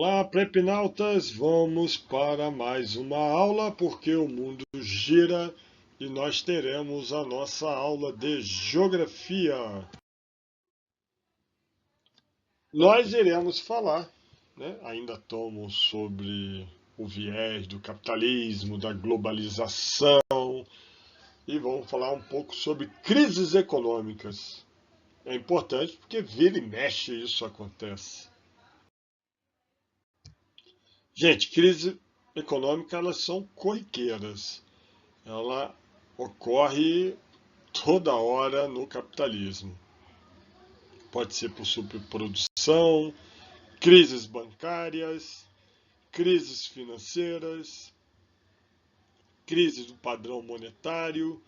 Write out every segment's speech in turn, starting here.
Olá, prepinautas! Vamos para mais uma aula, porque o mundo gira e nós teremos a nossa aula de geografia. Nós iremos falar, ainda estamos sobre o viés do capitalismo, da globalização, e vamos falar um pouco sobre crises econômicas. É importante porque vira e mexe isso acontece. Gente, crise econômica, elas são corriqueiras. Ela ocorre toda hora no capitalismo. Pode ser por superprodução, crises bancárias, crises financeiras, crises do padrão monetário,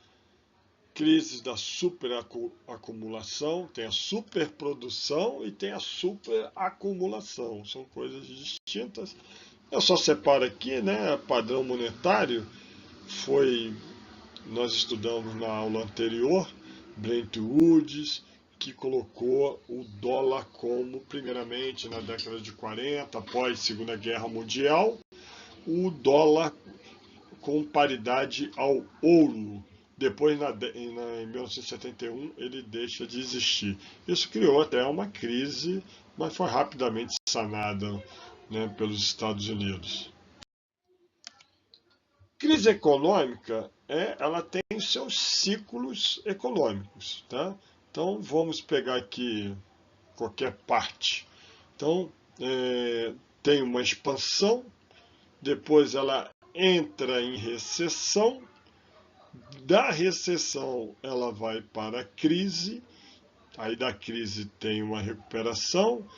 crises da superacumulação. Tem a superprodução e tem a superacumulação. São coisas distintas. Eu só separo aqui, padrão monetário nós estudamos na aula anterior, Bretton Woods, que colocou o dólar como, primeiramente, na década de 40, após a Segunda Guerra Mundial, o dólar com paridade ao ouro. Depois, em 1971, ele deixa de existir. Isso criou até uma crise, mas foi rapidamente sanada, pelos Estados Unidos. Crise econômica, ela tem os seus ciclos econômicos, tá? Então, vamos pegar aqui qualquer parte. Então, tem uma expansão, depois ela entra em recessão, da recessão ela vai para a crise, aí da crise tem uma recuperação,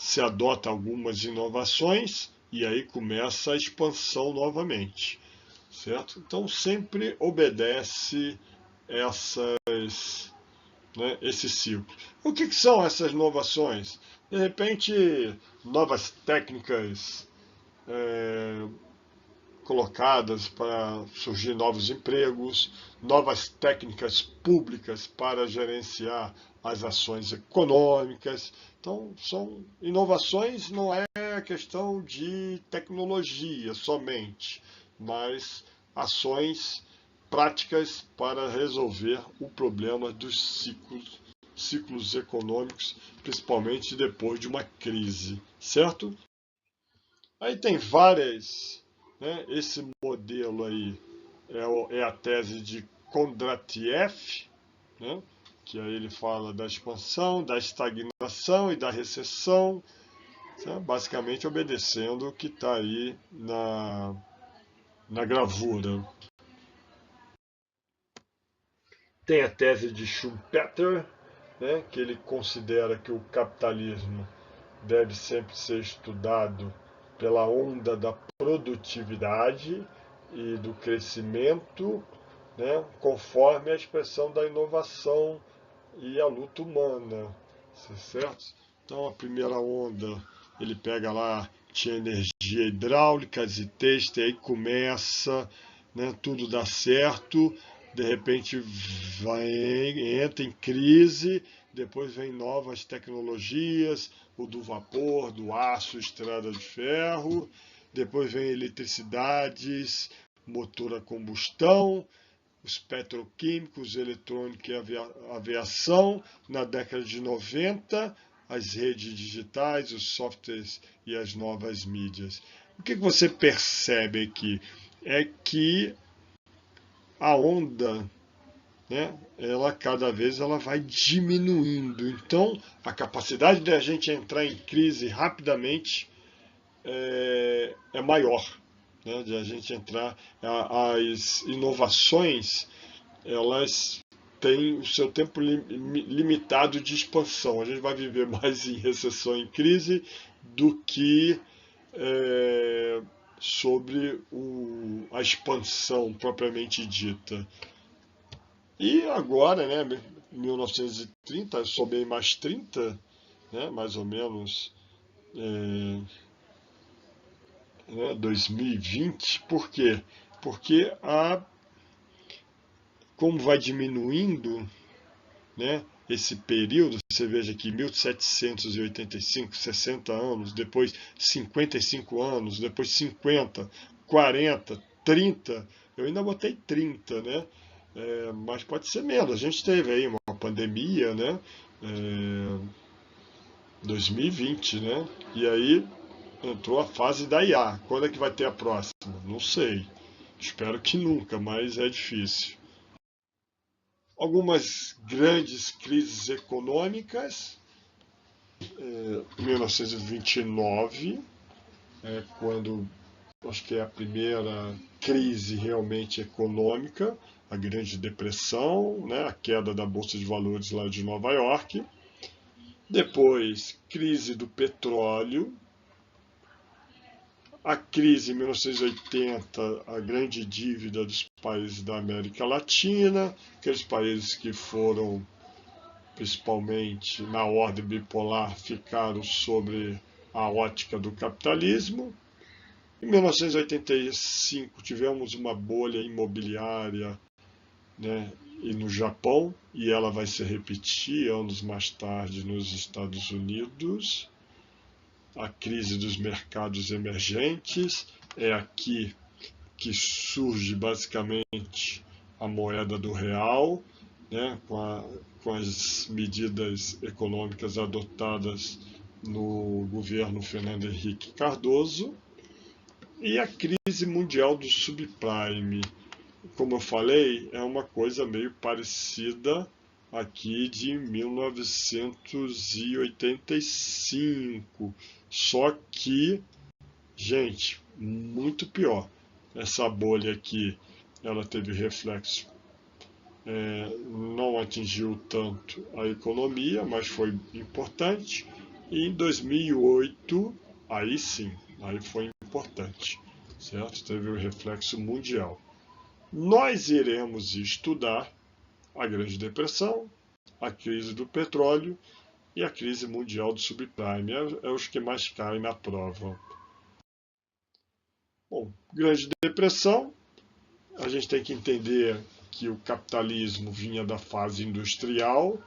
se adota algumas inovações e aí começa a expansão novamente, certo? Então sempre obedece esse ciclo. O que são essas inovações? De repente, novas técnicas colocadas para surgir novos empregos, novas técnicas públicas para gerenciar as ações econômicas. Então, são inovações, não é questão de tecnologia somente, mas ações práticas para resolver o problema dos ciclos econômicos, principalmente depois de uma crise, certo? Aí tem várias, esse modelo aí é a tese de Kondratiev, que aí ele fala da expansão, da estagnação e da recessão, basicamente obedecendo o que está aí na gravura. Tem a tese de Schumpeter, que ele considera que o capitalismo deve sempre ser estudado pela onda da produtividade e do crescimento, conforme a expressão da inovação e a luta humana, certo? Então a primeira onda, ele pega lá, tinha energia hidráulica, e têxtil, aí começa, tudo dá certo, de repente entra em crise, depois vem novas tecnologias, o do vapor, do aço, estrada de ferro, depois vem eletricidades, motor a combustão, os petroquímicos, eletrônica e aviação. Na década de 90, as redes digitais, os softwares e as novas mídias. O que você percebe aqui? É que a onda, cada vez ela vai diminuindo. Então, a capacidade de a gente entrar em crise rapidamente é maior, de a gente entrar. As inovações, elas têm o seu tempo limitado de expansão. A gente vai viver mais em recessão, em crise, do que sobre a expansão propriamente dita. E agora, 1930, somei mais 30, mais ou menos, 2020. Por quê? Porque como vai diminuindo, né? Esse período, você veja aqui, 1785, 60 anos, depois 55 anos, depois 50, 40, 30, eu ainda botei 30, né? Mas pode ser menos. A gente teve aí uma pandemia, né? 2020, né? E aí entrou a fase da IA. Quando é que vai ter a próxima? Não sei. Espero que nunca, mas é difícil. Algumas grandes crises econômicas. 1929, quando acho que é a primeira crise realmente econômica, a Grande Depressão, né, a queda da Bolsa de Valores lá de Nova York. Depois, crise do petróleo, a crise em 1980, a grande dívida dos países da América Latina, aqueles países que foram, principalmente na ordem bipolar, ficaram sobre a ótica do capitalismo. Em 1985 tivemos uma bolha imobiliária, né, e no Japão, e ela vai se repetir anos mais tarde nos Estados Unidos. A crise dos mercados emergentes, é aqui que surge basicamente a moeda do real, né, com as medidas econômicas adotadas no governo Fernando Henrique Cardoso, e a crise mundial do subprime. Como eu falei, é uma coisa meio parecida aqui de 1985, só que, gente, muito pior. Essa bolha aqui, ela teve reflexo, não atingiu tanto a economia, mas foi importante. E em 2008, aí sim, aí foi importante, certo? Teve o reflexo mundial. Nós iremos estudar a Grande Depressão, a crise do petróleo e a crise mundial do subprime. É os que mais caem na prova. Bom, Grande Depressão, a gente tem que entender que o capitalismo vinha da fase industrial,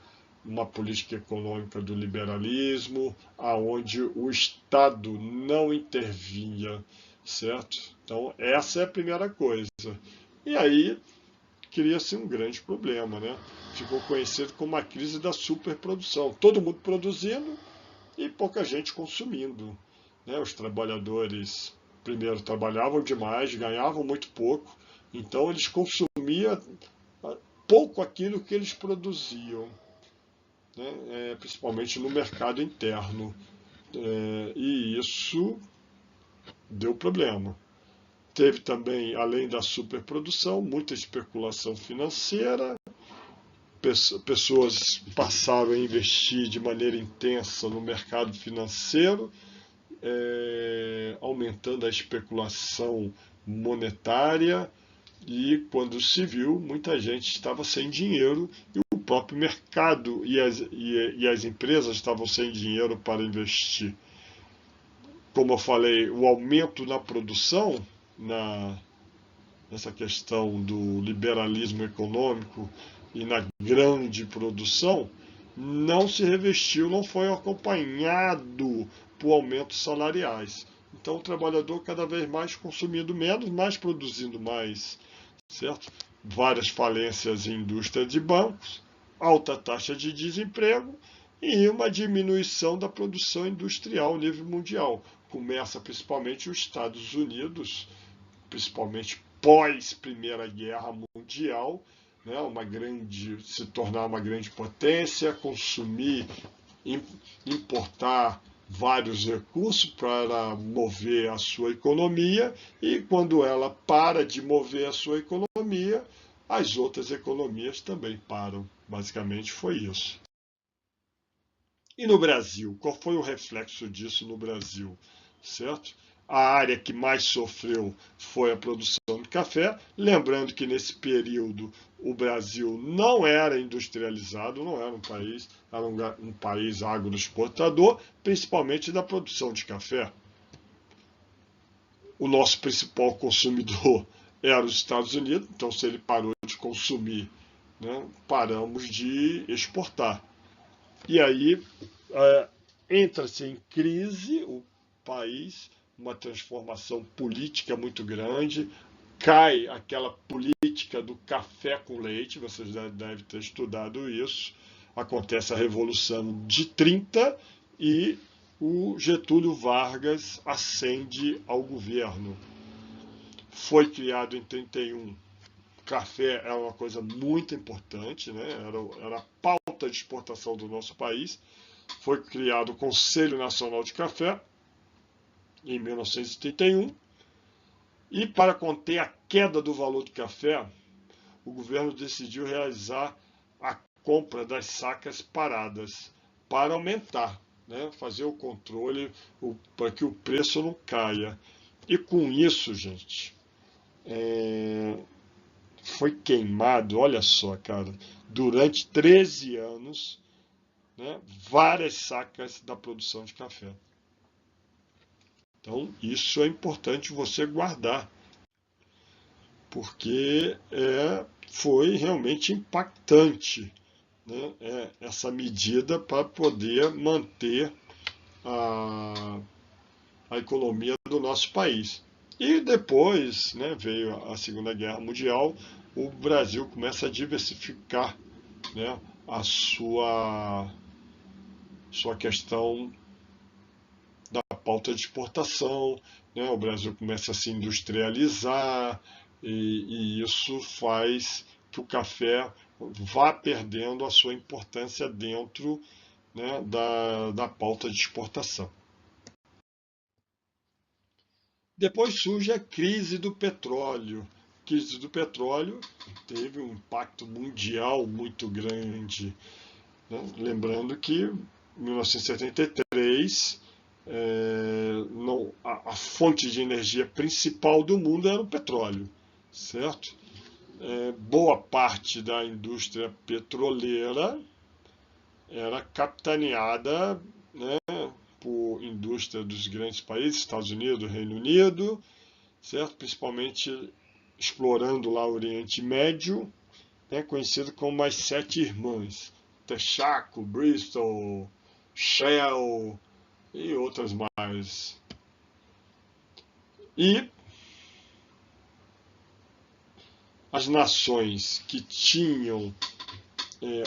uma política econômica do liberalismo, aonde o Estado não intervinha, certo? Então, essa é a primeira coisa. E aí, cria-se um grande problema, né? Ficou conhecido como a crise da superprodução. Todo mundo produzindo e pouca gente consumindo, né? Os trabalhadores, primeiro, trabalhavam demais, ganhavam muito pouco, então eles consumiam pouco aquilo que eles produziam, né? Principalmente no mercado interno. E isso deu problema. Teve também, além da superprodução, muita especulação financeira. Pessoas passaram a investir de maneira intensa no mercado financeiro, aumentando a especulação monetária, e quando se viu, muita gente estava sem dinheiro e o próprio mercado e as empresas estavam sem dinheiro para investir. Como eu falei, o aumento na produção, nessa questão do liberalismo econômico e na grande produção, não se revestiu, não foi acompanhado por aumentos salariais. Então o trabalhador cada vez mais consumindo menos, mas produzindo mais, certo? Várias falências em indústria de bancos, alta taxa de desemprego e uma diminuição da produção industrial a nível mundial. Começa principalmente os Estados Unidos, principalmente pós Primeira Guerra Mundial, né, se tornar uma grande potência, consumir, importar vários recursos para mover a sua economia, e quando ela para de mover a sua economia, as outras economias também param. Basicamente foi isso. E no Brasil? Qual foi o reflexo disso no Brasil? Certo? A área que mais sofreu foi a produção de café. Lembrando que nesse período o Brasil não era industrializado, não era um país agroexportador, principalmente da produção de café. O nosso principal consumidor era os Estados Unidos, então se ele parou de consumir, né, paramos de exportar. E aí entra-se em crise o país, uma transformação política muito grande, cai aquela política do café com leite, vocês devem ter estudado isso, acontece a Revolução de 30 e o Getúlio Vargas ascende ao governo. Foi criado em 31. Café era uma coisa muito importante, né? Era a pauta de exportação do nosso país. Foi criado o Conselho Nacional de Café em 1931. E para conter a queda do valor do café, o governo decidiu realizar a compra das sacas paradas para aumentar, né? Fazer o controle para que o preço não caia. E com isso, gente, foi queimado, olha só, cara, durante 13 anos, né, várias sacas da produção de café. Então, isso é importante você guardar, porque foi realmente impactante, né, essa medida para poder manter a economia do nosso país. E depois, né, veio a Segunda Guerra Mundial, o Brasil começa a diversificar, né, a sua questão da pauta de exportação, né, o Brasil começa a se industrializar e isso faz que o café vá perdendo a sua importância dentro, né, da pauta de exportação. Depois surge a crise do petróleo. A crise do petróleo teve um impacto mundial muito grande, né? Lembrando que em 1973 a fonte de energia principal do mundo era o petróleo, certo? Boa parte da indústria petroleira era capitaneada, né, por indústria dos grandes países, Estados Unidos, Reino Unido, certo? Principalmente explorando lá o Oriente Médio, né, conhecido como as Sete Irmãs, Texaco, Bristol, Shell e outras mais. E as nações que tinham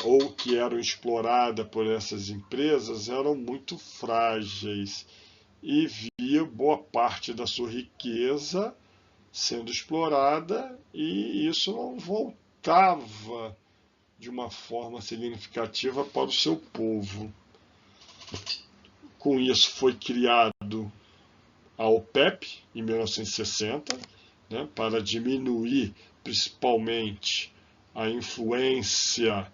ou que eram exploradas por essas empresas eram muito frágeis e via boa parte da sua riqueza sendo explorada e isso não voltava de uma forma significativa para o seu povo. Com isso foi criado a OPEP em 1960, né, para diminuir principalmente a influência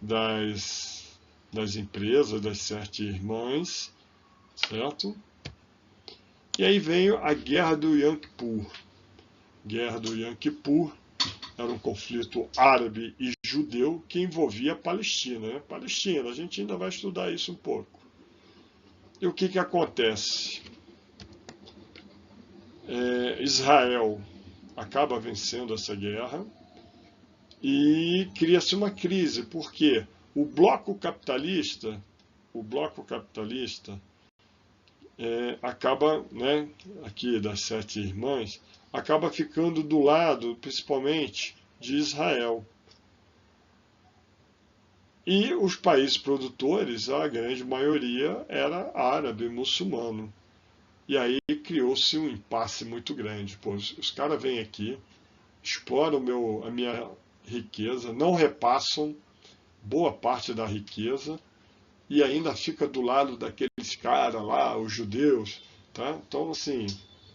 das empresas, das sete irmãs, certo? E aí veio a Guerra do Yom Kippur. Guerra do Yom Kippur era um conflito árabe e judeu que envolvia a Palestina, né? Palestina, a gente ainda vai estudar isso um pouco. E o que acontece? Israel acaba vencendo essa guerra e cria-se uma crise, porque o bloco capitalista acaba, né, aqui das sete irmãs, acaba ficando do lado, principalmente, de Israel. E os países produtores, a grande maioria, era árabe, muçulmano. E aí criou-se um impasse muito grande. Pô, os caras vêm aqui, exploram a minha riqueza, não repassam boa parte da riqueza e ainda fica do lado daqueles caras lá, os judeus. Tá? Então, assim,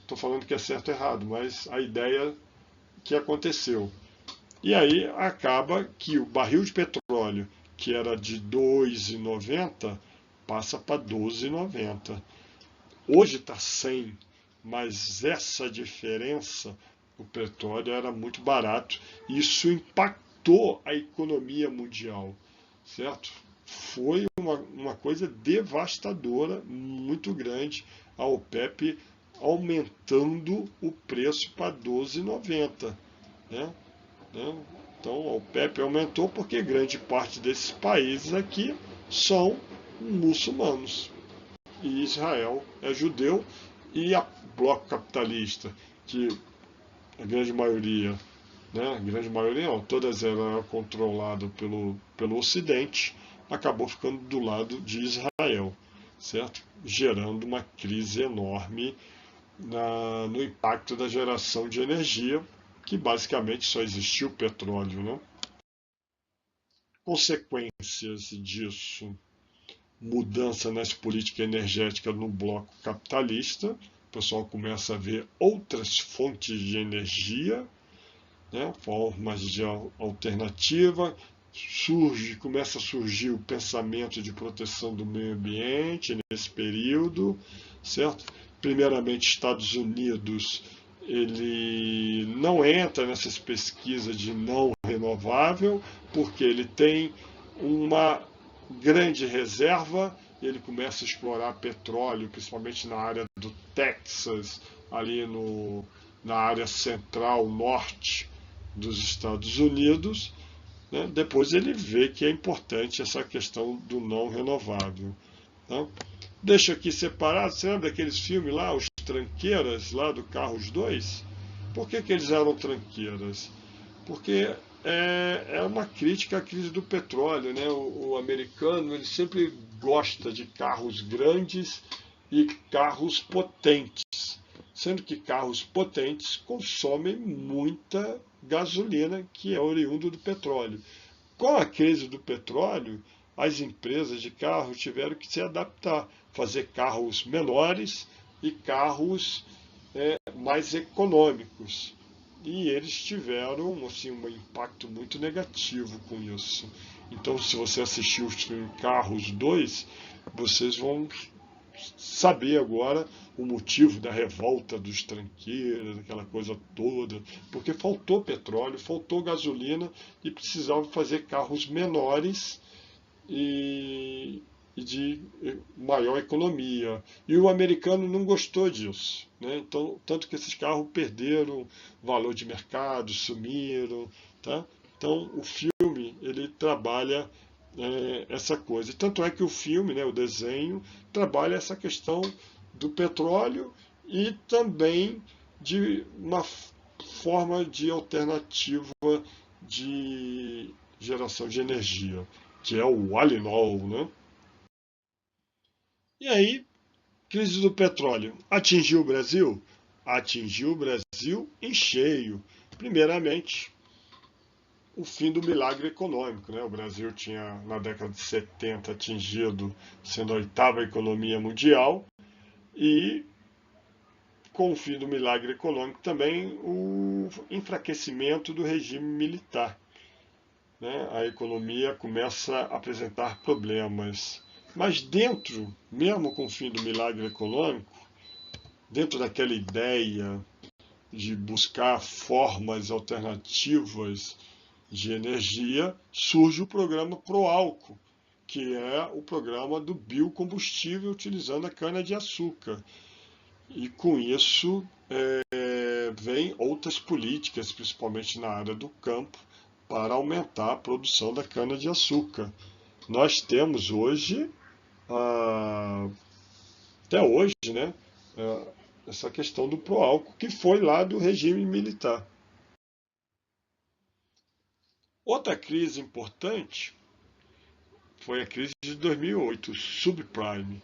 estou falando que é certo ou errado, mas a ideia que aconteceu. E aí acaba que o barril de petróleo, que era de R$ 2,90, passa para R$ 12,90. Hoje está 100, mas essa diferença, o petróleo era muito barato. Isso impactou a economia mundial, certo? Foi uma coisa devastadora, muito grande, a OPEP aumentando o preço para R$ 12,90. Né? Então a OPEP aumentou porque grande parte desses países aqui são muçulmanos. E Israel é judeu, e a bloco capitalista, que a grande maioria, né, a grande maioria não, todas eram controladas pelo Ocidente, acabou ficando do lado de Israel, certo? Gerando uma crise enorme no impacto da geração de energia, que basicamente só existia o petróleo, né? Consequências disso: mudança nas políticas energéticas no bloco capitalista, o pessoal começa a ver outras fontes de energia, né, formas de alternativa, começa a surgir o pensamento de proteção do meio ambiente nesse período, certo? Primeiramente, Estados Unidos, ele não entra nessas pesquisas de não renovável, porque ele tem uma grande reserva, ele começa a explorar petróleo, principalmente na área do Texas, ali na área central, norte dos Estados Unidos, né? Depois ele vê que é importante essa questão do não renovável. Tá? Deixa aqui separado, você lembra daqueles filmes lá, os tranqueiras, lá do Carros 2? Por que eles eram tranqueiras? Porque é uma crítica à crise do petróleo, né? O americano, ele sempre gosta de carros grandes e carros potentes, sendo que carros potentes consomem muita gasolina, que é oriundo do petróleo. Com a crise do petróleo, as empresas de carro tiveram que se adaptar, fazer carros menores e carros mais econômicos. E eles tiveram assim, um impacto muito negativo com isso. Então, se você assistiu o filme Carros 2, vocês vão saber agora o motivo da revolta dos tranqueiros, aquela coisa toda, porque faltou petróleo, faltou gasolina e precisava fazer carros menores e de maior economia. E o americano não gostou disso, né? Então, tanto que esses carros perderam valor de mercado, sumiram, tá? Então, o filme ele trabalha essa coisa. Tanto é que o filme, né, o desenho, trabalha essa questão do petróleo e também de uma forma de alternativa de geração de energia, que é o Alinol, né? E aí, crise do petróleo atingiu o Brasil? Atingiu o Brasil em cheio. Primeiramente, o fim do milagre econômico, né? O Brasil tinha, na década de 70, atingido, sendo a oitava economia mundial, e com o fim do milagre econômico também o enfraquecimento do regime militar, né? A economia começa a apresentar problemas. Mas dentro, mesmo com o fim do milagre econômico, dentro daquela ideia de buscar formas alternativas de energia, surge o programa Proálcool, que é o programa do biocombustível utilizando a cana-de-açúcar. E com isso vem outras políticas, principalmente na área do campo, para aumentar a produção da cana-de-açúcar. Nós temos hoje, até hoje, né, essa questão do Proálcool, que foi lá do regime militar. Outra crise importante foi a crise de 2008, o subprime,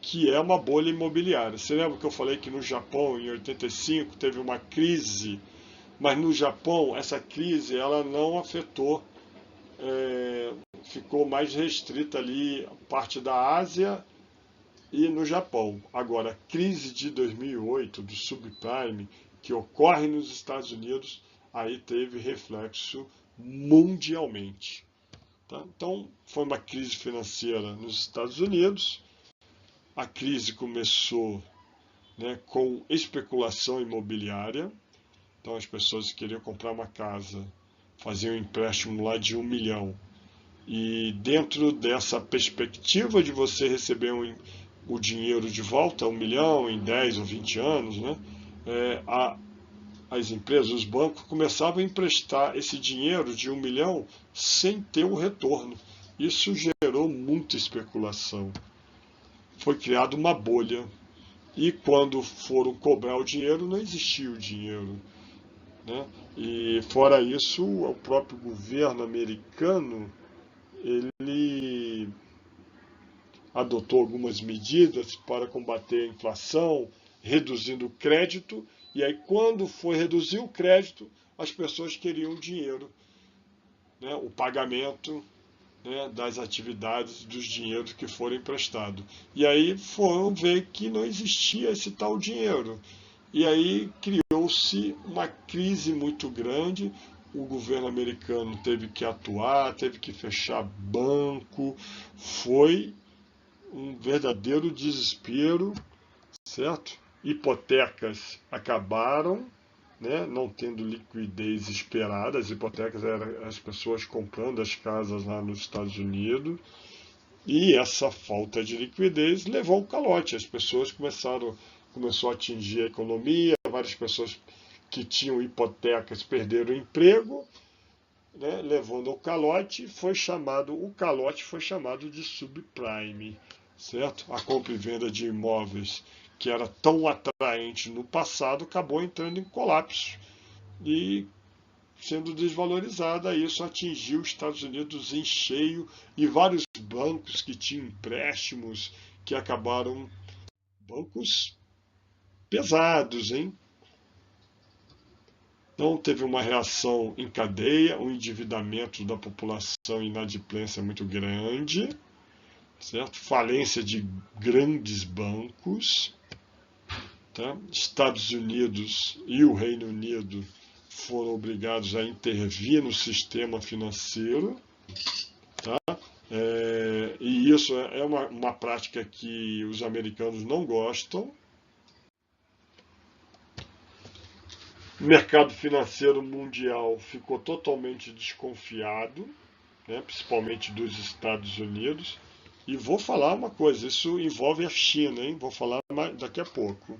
que é uma bolha imobiliária. Você lembra que eu falei que no Japão, em 85, teve uma crise, mas no Japão essa crise ela não afetou, ficou mais restrita ali a parte da Ásia e no Japão. Agora, a crise de 2008, do subprime, que ocorre nos Estados Unidos, aí teve reflexo mundialmente. Tá? Então, foi uma crise financeira nos Estados Unidos. A crise começou, né, com especulação imobiliária. Então, as pessoas queriam comprar uma casa, faziam um empréstimo lá de 1 milhão. E dentro dessa perspectiva de você receber o dinheiro de volta, 1 milhão, em 10 ou 20 anos, né, a as empresas, os bancos, começavam a emprestar esse dinheiro de 1 milhão sem ter um retorno. Isso gerou muita especulação. Foi criada uma bolha. E quando foram cobrar o dinheiro, não existia o dinheiro, né? E fora isso, o próprio governo americano, ele adotou algumas medidas para combater a inflação, reduzindo o crédito, e aí quando foi reduzir o crédito, as pessoas queriam dinheiro, né? O pagamento, né, das atividades, dos dinheiros que foram emprestados. E aí foram ver que não existia esse tal dinheiro. E aí criou-se uma crise muito grande, o governo americano teve que atuar, teve que fechar banco, foi um verdadeiro desespero, certo? Hipotecas acabaram, né, não tendo liquidez esperada, as hipotecas eram as pessoas comprando as casas lá nos Estados Unidos, e essa falta de liquidez levou ao calote. As pessoas começou a atingir a economia, várias pessoas que tinham hipotecas perderam o emprego, né, levando ao calote. O calote foi chamado de subprime, certo? A compra e venda de imóveis que era tão atraente no passado acabou entrando em colapso e sendo desvalorizada. Isso atingiu os Estados Unidos em cheio e vários bancos que tinham empréstimos que acabaram, bancos pesados, hein? Então teve uma reação em cadeia, um endividamento da população e inadimplência muito grande, certo? Falência de grandes bancos, tá? Estados Unidos e o Reino Unido foram obrigados a intervir no sistema financeiro, tá? E isso é uma prática que os americanos não gostam. O mercado financeiro mundial ficou totalmente desconfiado, né, principalmente dos Estados Unidos. E vou falar uma coisa, isso envolve a China, hein? Vou falar daqui a pouco.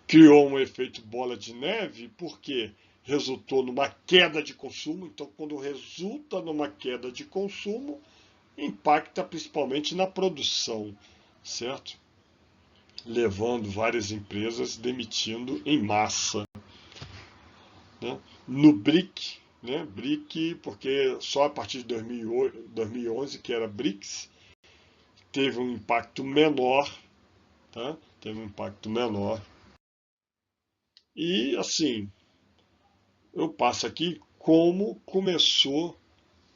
Criou um efeito bola de neve, porque resultou numa queda de consumo. Então, quando resulta numa queda de consumo, impacta principalmente na produção, certo? Levando várias empresas demitindo em massa, né? No BRIC, né? BRIC, porque só a partir de 2011, que era BRICS, teve um impacto menor, tá? Teve um impacto menor. E assim, eu passo aqui como começou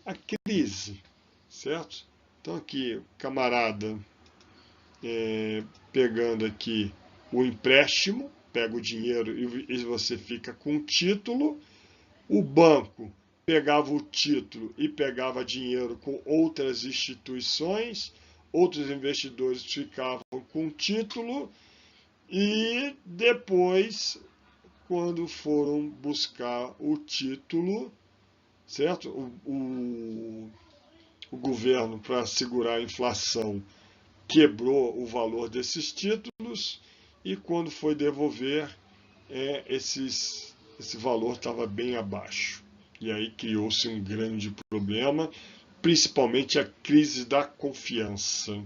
a crise, certo? Então aqui, camarada, pegando aqui o empréstimo, pega o dinheiro e você fica com o título. O banco pegava o título e pegava dinheiro com outras instituições, outros investidores ficavam com o título e depois, quando foram buscar o título, certo? O governo, para segurar a inflação, quebrou o valor desses títulos e quando foi devolver, esse valor estava bem abaixo. E aí criou-se um grande problema, principalmente a crise da confiança.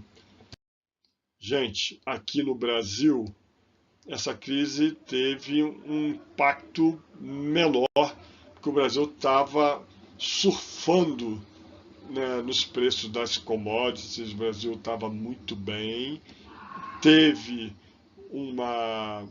Gente, aqui no Brasil, essa crise teve um impacto menor, porque o Brasil estava surfando, né, nos preços das commodities. O Brasil estava muito bem, teve uma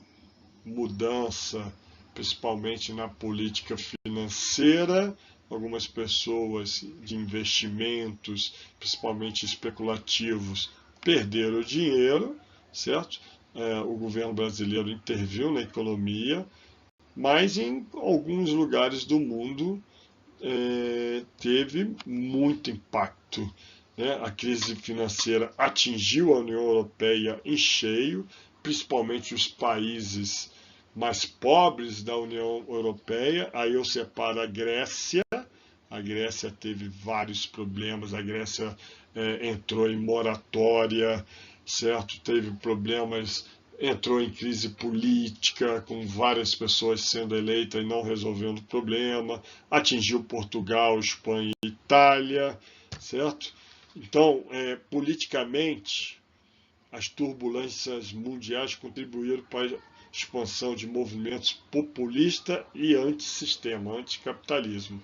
mudança, principalmente na política financeira. Algumas pessoas de investimentos, principalmente especulativos, perderam dinheiro, certo? O governo brasileiro interviu na economia, mas em alguns lugares do mundo teve muito impacto, né? A crise financeira atingiu a União Europeia em cheio, principalmente os países mais pobres da União Europeia. Aí eu separo a Grécia. A Grécia teve vários problemas, a Grécia entrou em moratória, certo? Teve problemas entrou em crise política, com várias pessoas sendo eleitas e não resolvendo o problema, atingiu Portugal, Espanha e Itália, certo? Então, politicamente, as turbulências mundiais contribuíram para a expansão de movimentos populistas e antissistema, anticapitalismo.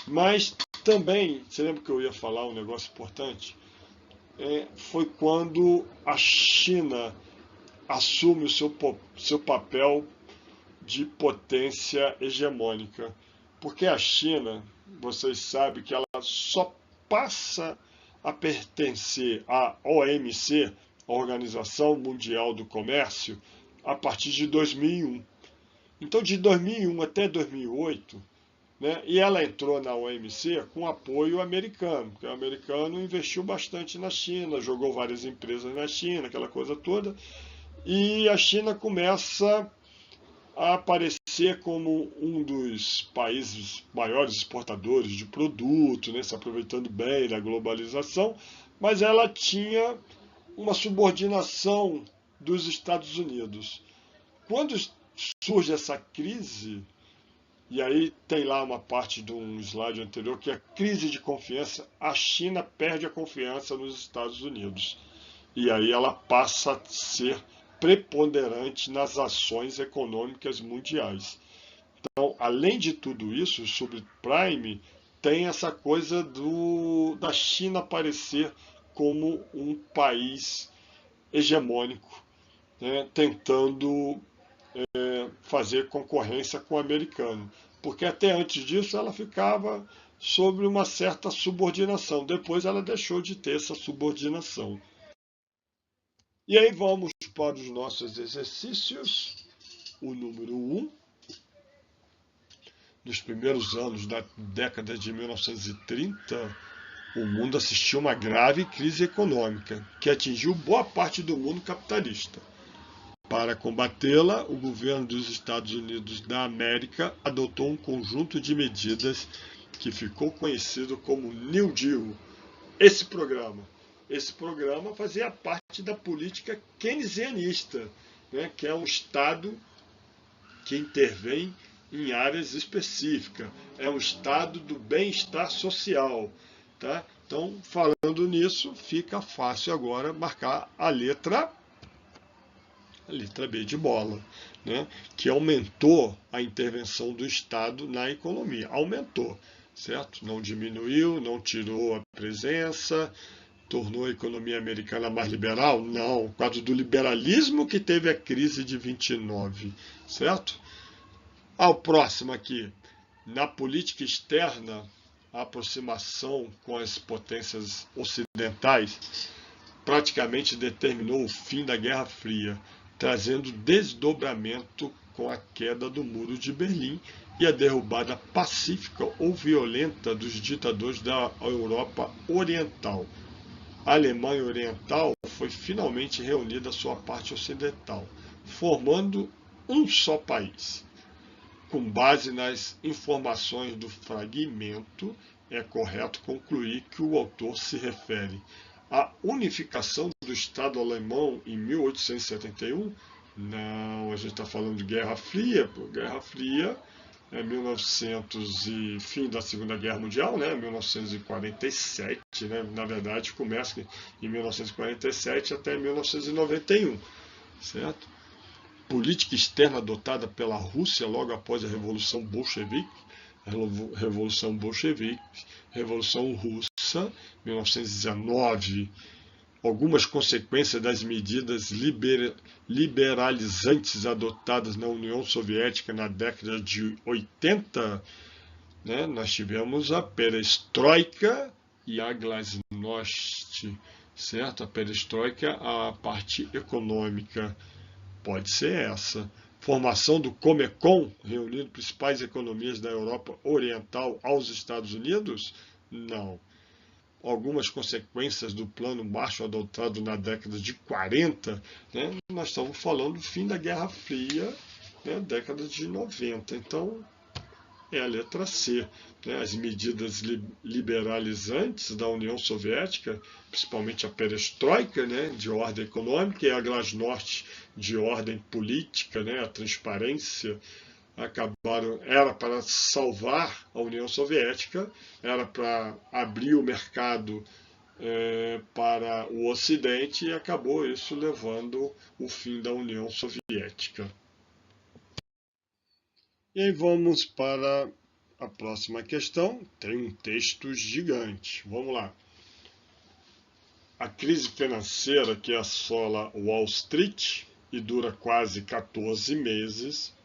Mas também, você lembra que eu ia falar um negócio importante? Foi quando a China assume o seu papel de potência hegemônica. Porque a China, vocês sabem que ela só passa a pertencer à OMC, a Organização Mundial do Comércio, a partir de 2001. Então, de 2001 até 2008, né, e ela entrou na OMC com apoio americano, porque o americano investiu bastante na China, jogou várias empresas na China, aquela coisa toda, e a China começa a aparecer como um dos países maiores exportadores de produtos, né, se aproveitando bem da globalização, mas ela tinha uma subordinação dos Estados Unidos. Quando surge essa crise, e aí tem lá uma parte de um slide anterior, que é a crise de confiança, a China perde a confiança nos Estados Unidos. E aí ela passa a ser preponderante nas ações econômicas mundiais. Então, além de tudo isso, o subprime tem essa coisa da China aparecer como um país hegemônico, né, tentando fazer concorrência com o americano. Porque até antes disso ela ficava sob uma certa subordinação. Depois ela deixou de ter essa subordinação. E aí vamos para os nossos exercícios. O número 1. Nos primeiros anos da década de 1930, o mundo assistiu a uma grave crise econômica que atingiu boa parte do mundo capitalista. Para combatê-la, o governo dos Estados Unidos da América adotou um conjunto de medidas que ficou conhecido como New Deal. Esse programa fazia parte da política keynesianista, né, que é um Estado que intervém em áreas específicas. É um Estado do bem-estar social. Tá? Então, falando nisso, fica fácil agora marcar a letra B de bola, né? Que aumentou a intervenção do Estado na economia. Aumentou, certo? Não diminuiu, não tirou a presença, tornou a economia americana mais liberal? Não, por causa do liberalismo que teve a crise de 29, certo? O próximo aqui, na política externa, a aproximação com as potências ocidentais praticamente determinou o fim da Guerra Fria, trazendo desdobramento com a queda do Muro de Berlim e a derrubada pacífica ou violenta dos ditadores da Europa Oriental. A Alemanha Oriental foi finalmente reunida à sua parte ocidental, formando um só país. Com base nas informações do fragmento, é correto concluir que o autor se refere à unificação do Estado alemão em 1871? Não, a gente está falando de Guerra Fria. Guerra Fria é 1900 e fim da Segunda Guerra Mundial, né? 1947, né? Na verdade começa em 1947 até 1991, certo? Política externa adotada pela Rússia logo após a Revolução Bolchevique, Revolução Russa, 1919. Algumas consequências das medidas liberalizantes adotadas na União Soviética na década de 80, né? Nós tivemos a perestroika e a glasnost, certo? A perestroika, a parte econômica, pode ser essa. Formação do Comecon, reunindo principais economias da Europa Oriental aos Estados Unidos? Não. Algumas consequências do plano Marshall adotado na década de 40, né? Nós estamos falando do fim da Guerra Fria, né? Década de 90. Então, é a letra C. Né? As medidas liberalizantes da União Soviética, principalmente a perestroika, né, de ordem econômica, e a glasnost de ordem política, né, a transparência, era para salvar a União Soviética, era para abrir o mercado para o Ocidente, e acabou isso levando o fim da União Soviética. E aí vamos para a próxima questão. Tem um texto gigante. Vamos lá. A crise financeira que assola Wall Street e dura quase 14 meses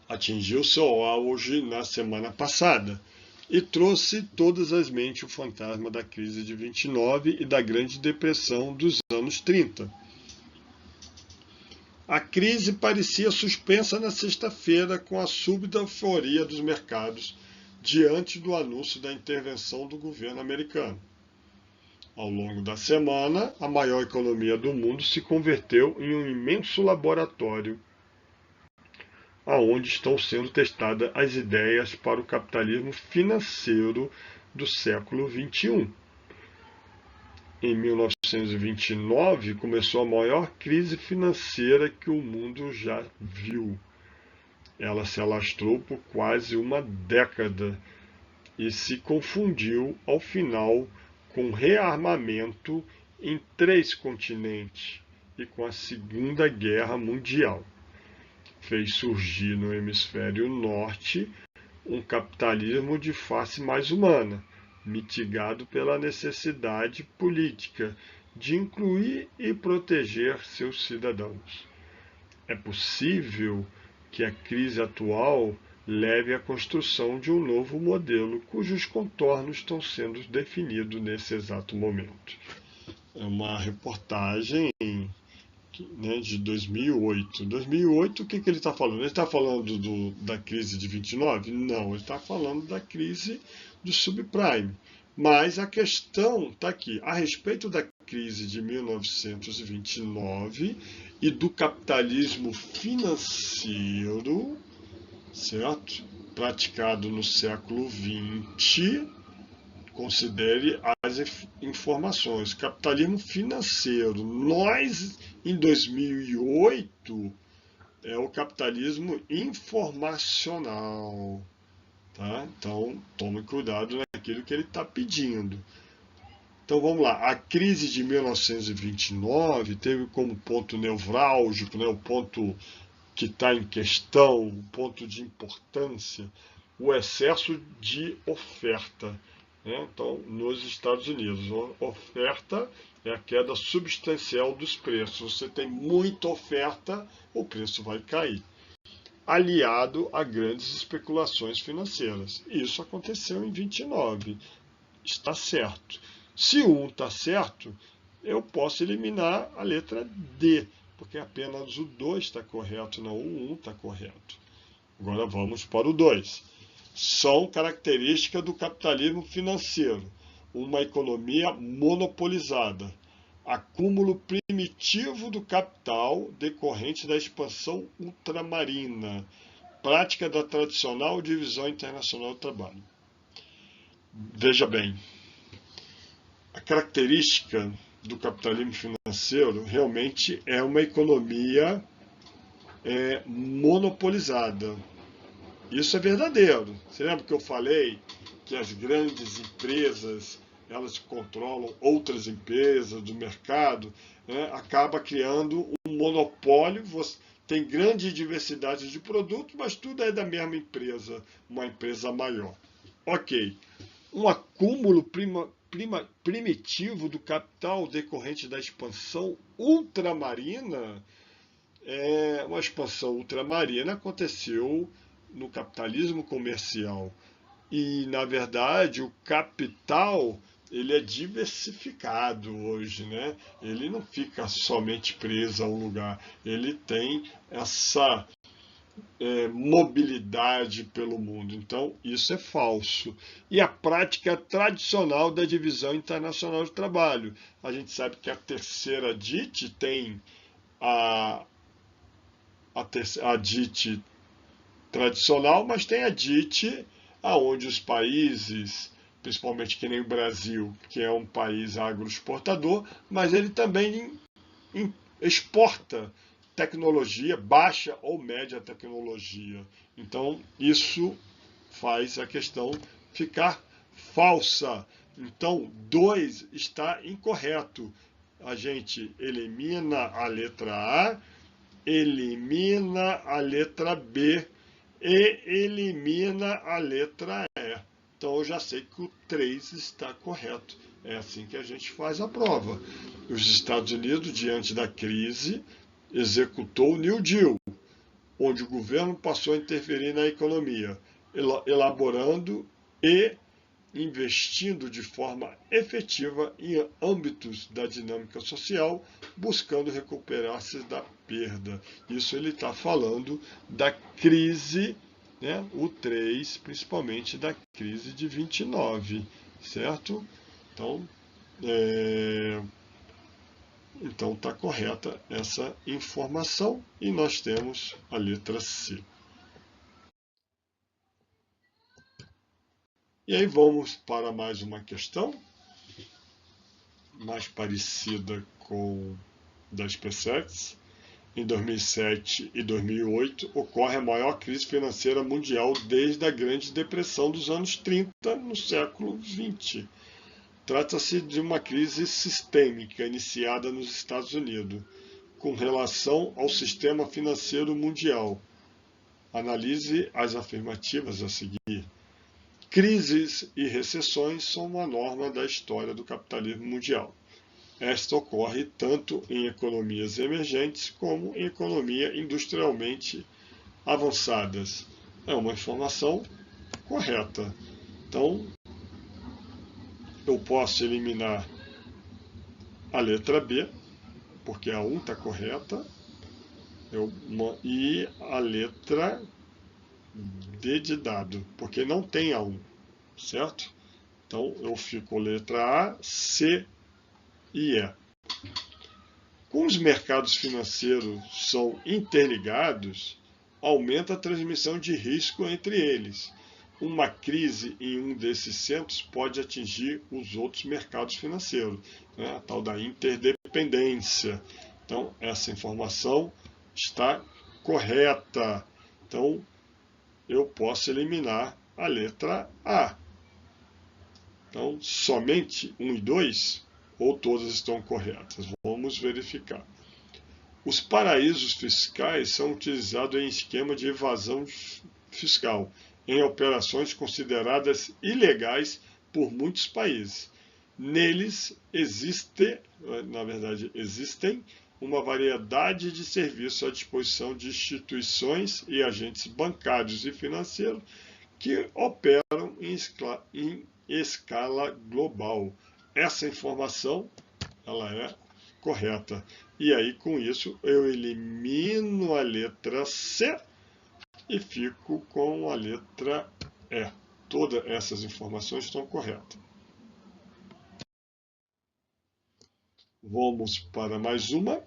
atingiu seu auge na semana passada e trouxe todas as mentes o fantasma da crise de 29 e da Grande Depressão dos anos 30. A crise parecia suspensa na sexta-feira com a súbita euforia dos mercados diante do anúncio da intervenção do governo americano. Ao longo da semana, a maior economia do mundo se converteu em um imenso laboratório aonde estão sendo testadas as ideias para o capitalismo financeiro do século XXI. Em 1929, começou a maior crise financeira que o mundo já viu. Ela se alastrou por quase uma década e se confundiu, ao final, com rearmamento em 3 continentes e com a Segunda Guerra Mundial. Fez surgir no hemisfério norte um capitalismo de face mais humana, mitigado pela necessidade política de incluir e proteger seus cidadãos. É possível que a crise atual leve à construção de um novo modelo, cujos contornos estão sendo definidos nesse exato momento. É uma reportagem, né, de 2008. 2008, o que ele está falando? Ele está falando da crise de 29? Não, ele está falando da crise do subprime. Mas a questão está aqui, a respeito da crise de 1929 e do capitalismo financeiro, certo? Praticado no século XX. Considere as informações. Capitalismo financeiro. Nós, em 2008, é o capitalismo informacional. Tá? Então, tome cuidado naquilo que ele está pedindo. Então, vamos lá. A crise de 1929 teve como ponto nevrálgico, né, o ponto que está em questão, o ponto de importância, o excesso de oferta. Então, nos Estados Unidos, a oferta é a queda substancial dos preços. Você tem muita oferta, o preço vai cair. Aliado a grandes especulações financeiras. Isso aconteceu em 29. Está certo. Se o 1 está certo, eu posso eliminar a letra D, porque apenas o 2 está correto, não o 1 está correto. Agora vamos para o 2. São características do capitalismo financeiro, uma economia monopolizada, acúmulo primitivo do capital decorrente da expansão ultramarina, prática da tradicional divisão internacional do trabalho. Veja bem, a característica do capitalismo financeiro realmente é uma economia monopolizada. Isso é verdadeiro. Você lembra que eu falei que as grandes empresas, elas controlam outras empresas do mercado, né? Acaba criando um monopólio. Você tem grande diversidade de produtos, mas tudo é da mesma empresa, uma empresa maior. Ok. Um acúmulo primitivo do capital decorrente da expansão ultramarina. Uma expansão ultramarina aconteceu no capitalismo comercial. E, na verdade, o capital ele é diversificado hoje, né? Ele não fica somente preso a um lugar. Ele tem essa mobilidade pelo mundo. Então, isso é falso. E a prática tradicional da divisão internacional de trabalho. A gente sabe que a terceira DIT tem a DIT tradicional, mas tem a DIT, aonde os países, principalmente que nem o Brasil, que é um país agroexportador, mas ele também exporta tecnologia, baixa ou média tecnologia. Então, isso faz a questão ficar falsa. Então, 2 está incorreto. A gente elimina a letra A, elimina a letra B e elimina a letra E. Então, eu já sei que o 3 está correto. É assim que a gente faz a prova. Os Estados Unidos, diante da crise, executou o New Deal, onde o governo passou a interferir na economia, elaborando e investindo de forma efetiva em âmbitos da dinâmica social, buscando recuperar-se da perda. Isso ele está falando da crise, né, o 3, principalmente da crise de 29, certo? Então, então está correta essa informação e nós temos a letra C. E aí vamos para mais uma questão, mais parecida com das SpaceX. Em 2007 e 2008 ocorre a maior crise financeira mundial desde a Grande Depressão dos anos 30 no século 20. Trata-se de uma crise sistêmica iniciada nos Estados Unidos, com relação ao sistema financeiro mundial. Analise as afirmativas a seguir. Crises e recessões são uma norma da história do capitalismo mundial. Esta ocorre tanto em economias emergentes como em economia industrialmente avançadas. É uma informação correta. Então, eu posso eliminar a letra B, porque a 1 está correta, e a letra D de dado, porque não tem a 1, certo? Então, eu fico letra A, C e E. Como os mercados financeiros são interligados, aumenta a transmissão de risco entre eles. Uma crise em um desses centros pode atingir os outros mercados financeiros, né? A tal da interdependência. Então, essa informação está correta. Então, eu posso eliminar a letra A. Então, somente 1 e 2, ou todas estão corretas? Vamos verificar. Os paraísos fiscais são utilizados em esquema de evasão fiscal, em operações consideradas ilegais por muitos países. Neles existem uma variedade de serviços à disposição de instituições e agentes bancários e financeiros que operam em escala global. Essa informação ela é correta. E aí, com isso, eu elimino a letra C e fico com a letra E. Todas essas informações estão corretas. Vamos para mais uma.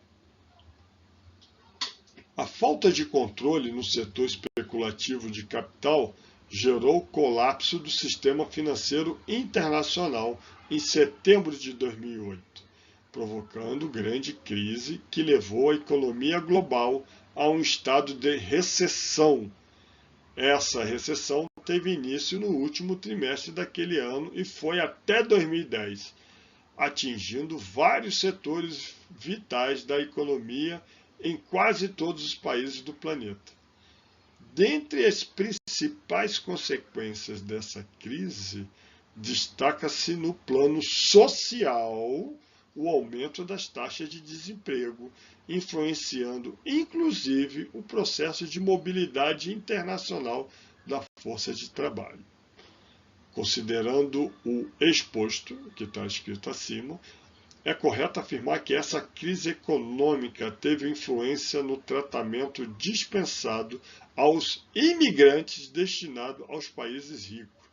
A falta de controle no setor especulativo de capital gerou o colapso do sistema financeiro internacional em setembro de 2008, provocando grande crise que levou a economia global a um estado de recessão. Essa recessão teve início no último trimestre daquele ano e foi até 2010, atingindo vários setores vitais da economia em quase todos os países do planeta. Dentre as principais consequências dessa crise, destaca-se no plano social o aumento das taxas de desemprego, influenciando inclusive o processo de mobilidade internacional da força de trabalho. Considerando o exposto, que está escrito acima, é correto afirmar que essa crise econômica teve influência no tratamento dispensado aos imigrantes destinados aos países ricos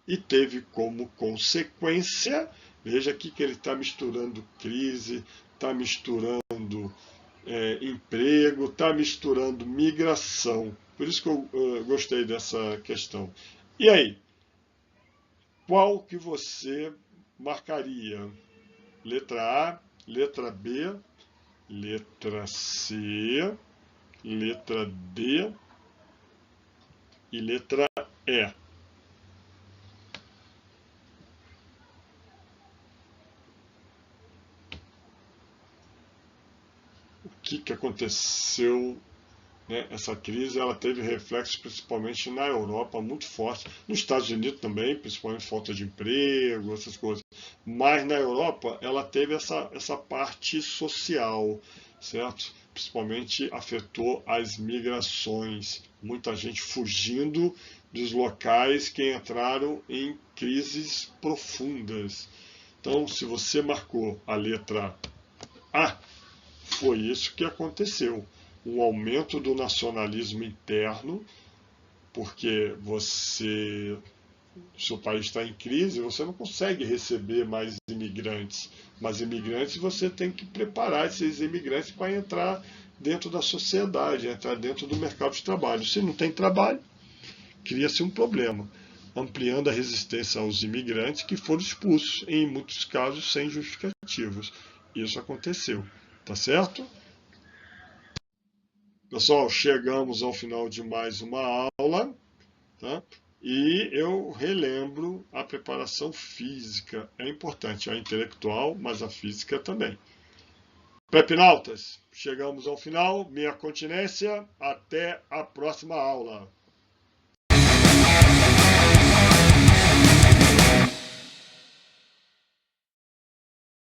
e teve como consequência, veja aqui que ele está misturando crise, está misturando emprego, está misturando migração. Por isso que eu gostei dessa questão. E aí, qual que você marcaria? Letra A, letra B, letra C, letra D e letra E. O que aconteceu, né? Essa crise ela teve reflexos principalmente na Europa muito fortes, nos Estados Unidos também, principalmente falta de emprego, essas coisas. Mas na Europa ela teve essa parte social, certo? Principalmente afetou as migrações, muita gente fugindo dos locais que entraram em crises profundas. Então, se você marcou a letra A, foi isso que aconteceu. Um aumento do nacionalismo interno, porque seu país está em crise, você não consegue receber mais imigrantes. Mas imigrantes você tem que preparar esses imigrantes para entrar dentro da sociedade, entrar dentro do mercado de trabalho. Se não tem trabalho, cria-se um problema, ampliando a resistência aos imigrantes que foram expulsos, em muitos casos sem justificativos. Isso aconteceu, tá certo? Pessoal, chegamos ao final de mais uma aula, tá? E eu relembro a preparação física. É importante, a intelectual, mas a física também. Prepinautas, chegamos ao final. Minha continência, até a próxima aula.